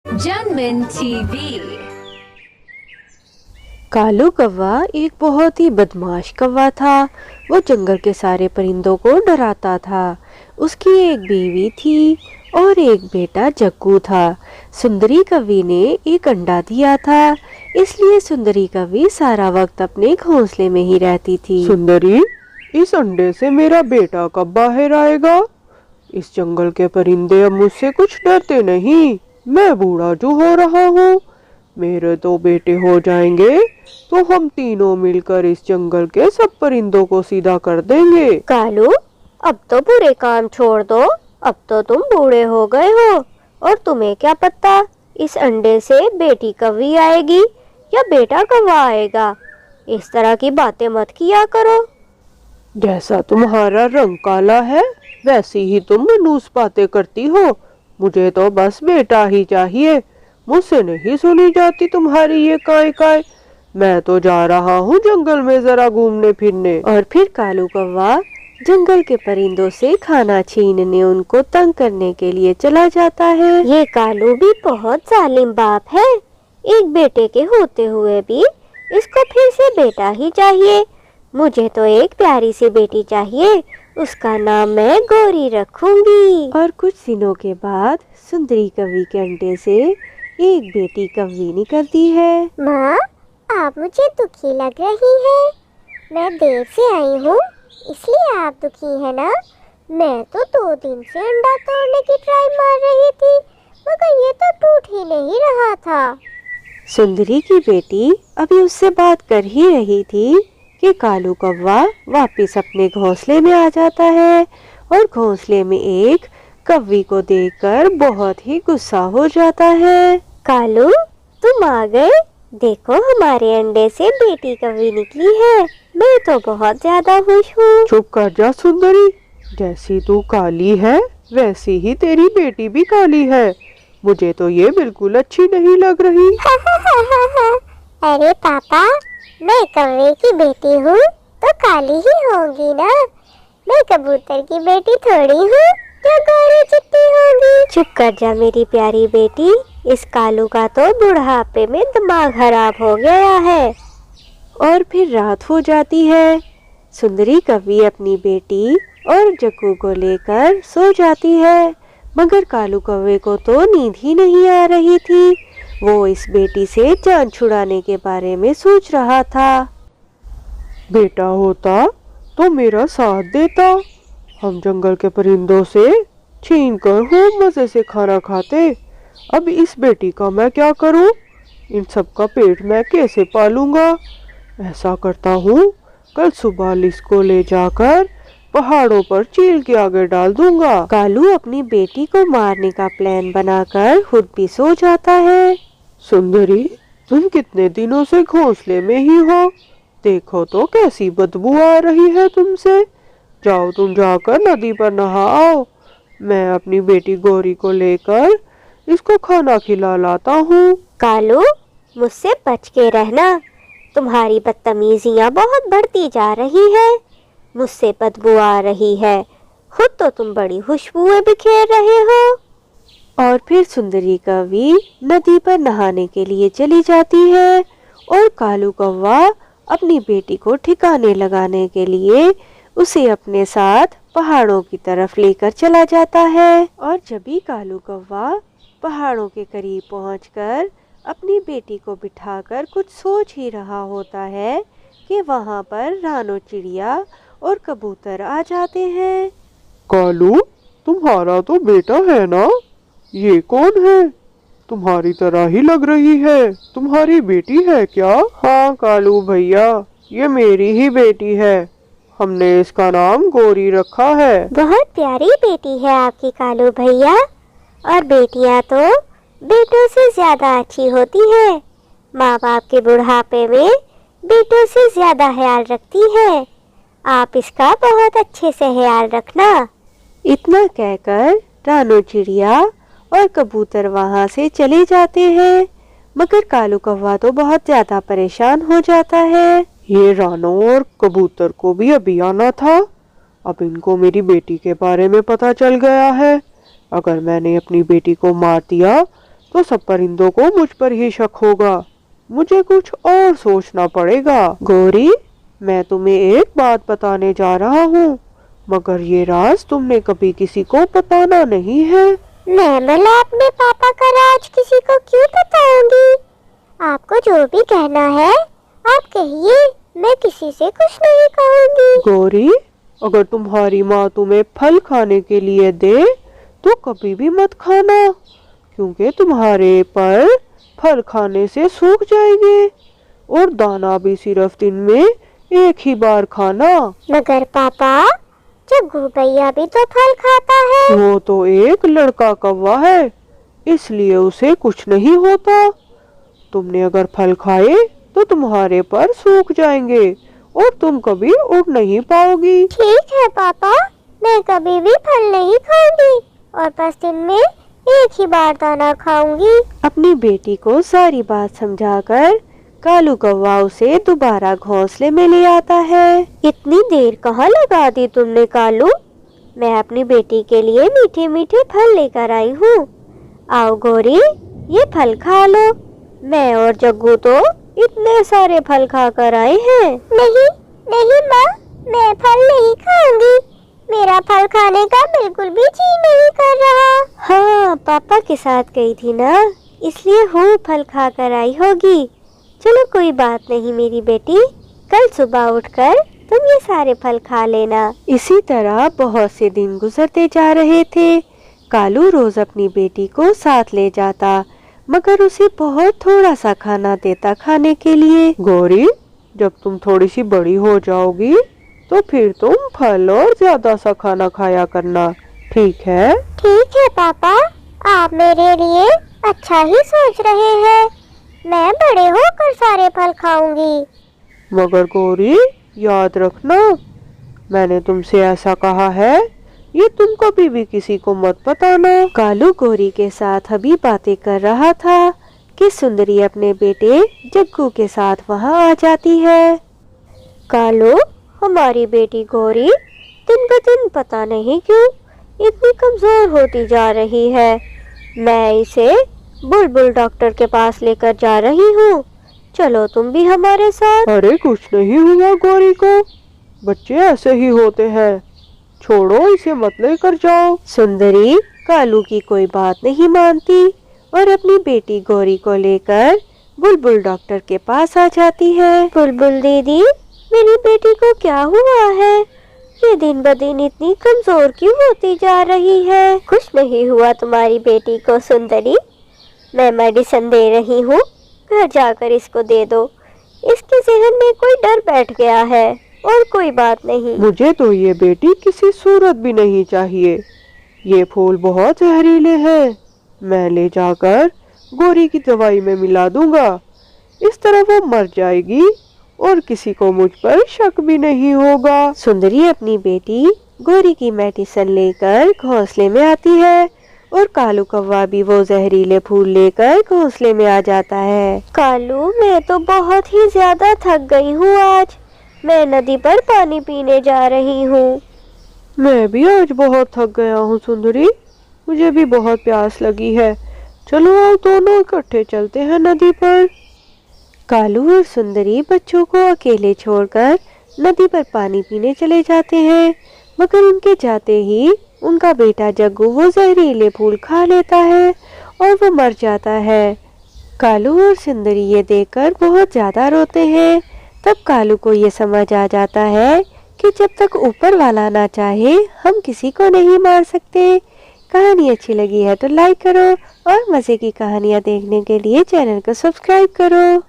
जनमन TV. Kalu कौवा एक बहुत ही बदमाश कौवा था। वो जंगल के सारे परिंदों को डराता था। उसकी एक बीवी थी और एक बेटा जग्गू था। सुंदरी कवि ने एक अंडा दिया था, इसलिए सुंदरी कवि सारा वक्त अपने घोंसले में ही रहती थी। सुंदरी, इस अंडे से मेरा बेटा कब बाहर आएगा? इस जंगल के परिंदे अब मुझसे कुछ डरते नहीं। मैं बूढ़ा जो हो रहा हूँ। मेरे 2 बेटे हो जाएंगे तो हम तीनों मिलकर इस जंगल के सब परिंदों को सीधा कर देंगे। कालू, अब तो बुरे काम छोड़ दो। अब तो तुम बूढ़े हो गए हो और तुम्हें क्या पता इस अंडे से बेटी कौवी आएगी या बेटा कौवा आएगा। इस तरह की बातें मत किया करो। जैसा तुम्हारा रंग काला है वैसी ही तुम मनूस बातें करती हो। मुझे तो बस बेटा ही चाहिए। मुझसे नहीं सुनी जाती तुम्हारी ये काय काय। मैं तो जा रहा हूँ जंगल में जरा घूमने फिरने। और फिर कालू कौवा जंगल के परिंदों से खाना छीनने, उनको तंग करने के लिए चला जाता है। ये कालू भी बहुत जालिम बाप है। एक बेटे के होते हुए भी इसको फिर से बेटा ही चाहिए। मुझे तो एक प्यारी सी बेटी चाहिए, उसका नाम मैं गौरी रखूंगी। और कुछ दिनों के बाद सुंदरी कवि के अंडे से एक बेटी कौवी निकलती है। माँ, आप मुझे दुखी लग रही हैं। मैं देर से आई हूँ इसलिए आप दुखी है ना? मैं तो 2 दिन से अंडा तोड़ने की ट्राई मार रही थी मगर ये तो टूट ही नहीं रहा था। सुंदरी की बेटी अभी उससे बात कर ही रही थी कि कालू कौवा वापस अपने घोंसले में आ जाता है और घोंसले में एक कौवी को देखकर बहुत ही गुस्सा हो जाता है। कालू, तुम आ गए। देखो, हमारे अंडे से बेटी कौवी निकली है। मैं तो बहुत ज्यादा खुश हूँ। चुप कर जा सुंदरी। जैसी तू काली है वैसी ही तेरी बेटी भी काली है। मुझे तो ये बिल्कुल अच्छी नहीं लग रही। अरे पापा, मैं कौवे की बेटी हूँ तो काली ही होंगी ना। मैं कबूतर की बेटी थोड़ी हूँ जो गोरी चिट्टी होगी। चुप कर जा मेरी प्यारी बेटी। इस कालू का तो बुढ़ापे में दिमाग खराब हो गया है। और फिर रात हो जाती है। सुंदरी कवि अपनी बेटी और जग्गू को लेकर सो जाती है, मगर कालू कौवे को तो नींद ही नहीं आ रही थी। वो इस बेटी से जान छुड़ाने के बारे में सोच रहा था। बेटा होता तो मेरा साथ देता। हम जंगल के परिंदों से छीन कर खूब मजे से खाना खाते। अब इस बेटी का मैं क्या करूं? इन सब का पेट मैं कैसे पालूंगा? ऐसा करता हूँ, कल सुबह इसको ले जाकर पहाड़ों पर चील के आगे डाल दूंगा। कालू अपनी बेटी को मारने का प्लान बनाकर खुद भी सो जाता है। सुंदरी, तुम कितने दिनों से घोंसले में ही हो? देखो तो कैसी बदबू आ रही है तुमसे। जाओ, तुम जाकर नदी पर नहा आओ। मैं अपनी बेटी गौरी को लेकर इसको खाना खिला लाता हूँ। कालू, मुझसे बच के रहना। तुम्हारी बदतमीजियाँ बहुत बढ़ती जा रही है। मुझसे बदबू आ रही है। खुद तो तुम बड़ी खुशबुएं बिखेर रहे हो। और फिर सुंदरी कवि नदी पर नहाने के लिए चली जाती है और कालू कौवा अपनी बेटी को ठिकाने लगाने के लिए उसे अपने साथ पहाड़ों की तरफ लेकर चला जाता है। और जब भी कालू कौवा पहाड़ों के करीब पहुंचकर अपनी बेटी को बिठाकर कुछ सोच ही रहा होता है कि वहां पर रानो चिड़िया और कबूतर आ जाते हैं। कालू, तुम्हारा तो बेटा है ना? ये कौन है? तुम्हारी तरह ही लग रही है। तुम्हारी बेटी है क्या? हाँ कालू भैया, ये मेरी ही बेटी है। हमने इसका नाम गौरी रखा है। बहुत प्यारी बेटी है आपकी कालू भैया। और बेटियाँ तो बेटों से ज्यादा अच्छी होती है। माँ बाप के बुढ़ापे में बेटों से ज्यादा ख्याल रखती है। आप इसका बहुत अच्छे से ख्याल रखना। इतना कहकर रानो चिड़िया और कबूतर वहां से चले जाते हैं, मगर कालू कौवा तो बहुत ज्यादा परेशान हो जाता है। ये रानो और कबूतर को भी अभी आना था। अब इनको मेरी बेटी के बारे में पता चल गया है। अगर मैंने अपनी बेटी को मार दिया तो सब परिंदों को मुझ पर ही शक होगा। मुझे कुछ और सोचना पड़ेगा। गौरी, मैं तुम्हें एक बात बताने जा रहा हूँ, मगर ये राज तुमने कभी किसी को बताना नहीं है। मैं भला अपने पापा का राज किसी को क्यों बताऊंगी? आपको जो भी कहना है आप कहिए, मैं किसी से कुछ नहीं कहूंगी। गौरी, अगर तुम्हारी माँ तुम्हें फल खाने के लिए दे तो कभी भी मत खाना, क्योंकि तुम्हारे पर फल खाने से सूख जाएंगे, और दाना भी सिर्फ दिन में एक ही बार खाना। मगर पापा, जग्गू भैया भी तो फल खाता है। वो तो एक लड़का कौवा है, इसलिए उसे कुछ नहीं होता। तुमने अगर फल खाए तो तुम्हारे पर सूख जाएंगे और तुम कभी उड़ नहीं पाओगी। ठीक है पापा, मैं कभी भी फल नहीं खाऊंगी और बस दिन में एक ही बार दाना खाऊंगी। अपनी बेटी को सारी बात समझाकर कालू कौवा उसे दोबारा घोंसले में ले आता है। इतनी देर कहाँ लगा दी तुमने कालू? मैं अपनी बेटी के लिए मीठे मीठे फल लेकर आई हूँ। आओ गौरी, ये फल खा लो। मैं और जग्गू तो इतने सारे फल खा कर आए हैं। नहीं नहीं माँ, मैं फल नहीं खाऊंगी। मेरा फल खाने का बिल्कुल भी जी नहीं कर रहा। हाँ, पापा के साथ गई थी ना, इसलिए हूँ फल खा कर आई होगी। चलो कोई बात नहीं मेरी बेटी, कल सुबह उठकर तुम ये सारे फल खा लेना। इसी तरह बहुत से दिन गुजरते जा रहे थे। कालू रोज अपनी बेटी को साथ ले जाता, मगर उसे बहुत थोड़ा सा खाना देता खाने के लिए। गौरी, जब तुम थोड़ी सी बड़ी हो जाओगी तो फिर तुम फल और ज्यादा सा खाना खाया करना, ठीक है? ठीक है पापा, आप मेरे लिए अच्छा ही सोच रहे हैं। मैं बड़े होकर सारे फल खाऊंगी। मगर गौरी, याद रखना, मैंने तुमसे ऐसा कहा है, ये तुम कभी भी किसी को मत बताना। कालू गौरी के साथ अभी बातें कर रहा था कि सुंदरी अपने बेटे जग्गू के साथ वहां आ जाती है। कालू, हमारी बेटी गौरी दिन ब दिन पता नहीं क्यों इतनी कमजोर होती जा रही है। मैं इसे बुलबुल डॉक्टर के पास लेकर जा रही हूँ, चलो तुम भी हमारे साथ। अरे कुछ नहीं हुआ गौरी को, बच्चे ऐसे ही होते हैं, छोड़ो इसे मत लेकर जाओ। सुंदरी कालू की कोई बात नहीं मानती और अपनी बेटी गौरी को लेकर बुलबुल डॉक्टर के पास आ जाती है। बुलबुल दीदी, मेरी बेटी को क्या हुआ है? ये दिन ब दिन इतनी कमजोर क्यों होती जा रही है? कुछ नहीं हुआ तुम्हारी बेटी को सुंदरी, मैं मेडिसिन दे रही हूँ, घर जाकर इसको दे दो। इसके जहन में कोई डर बैठ गया है और कोई बात नहीं। मुझे तो ये बेटी किसी सूरत भी नहीं चाहिए, ये फूल बहुत जहरीले हैं, मैं ले जाकर गौरी की दवाई में मिला दूंगा, इस तरह वो मर जाएगी और किसी को मुझ पर शक भी नहीं होगा। सुंदरी अपनी बेटी गौरी की मेडिसिन लेकर घोंसले में आती है और कालू कौवा भी वो जहरीले फूल लेकर घोंसले में आ जाता है। कालू, मैं तो बहुत ही ज्यादा थक गई हूँ आज, मैं नदी पर पानी पीने जा रही हूँ। मैं भी आज बहुत थक गया हूँ सुंदरी, मुझे भी बहुत प्यास लगी है, चलो आओ दोनों इकट्ठे चलते हैं नदी पर। कालू और सुंदरी बच्चों को अकेले छोड़कर नदी पर पानी पीने चले जाते हैं, मगर उनके जाते ही उनका बेटा जग्गू वो जहरीले फूल खा लेता है और वो मर जाता है। कालू और सुंदरी ये देखकर बहुत ज्यादा रोते हैं। तब कालू को ये समझ आ जाता है कि जब तक ऊपर वाला ना चाहे हम किसी को नहीं मार सकते। कहानी अच्छी लगी है तो लाइक करो और मजे की कहानियाँ देखने के लिए चैनल को सब्सक्राइब करो।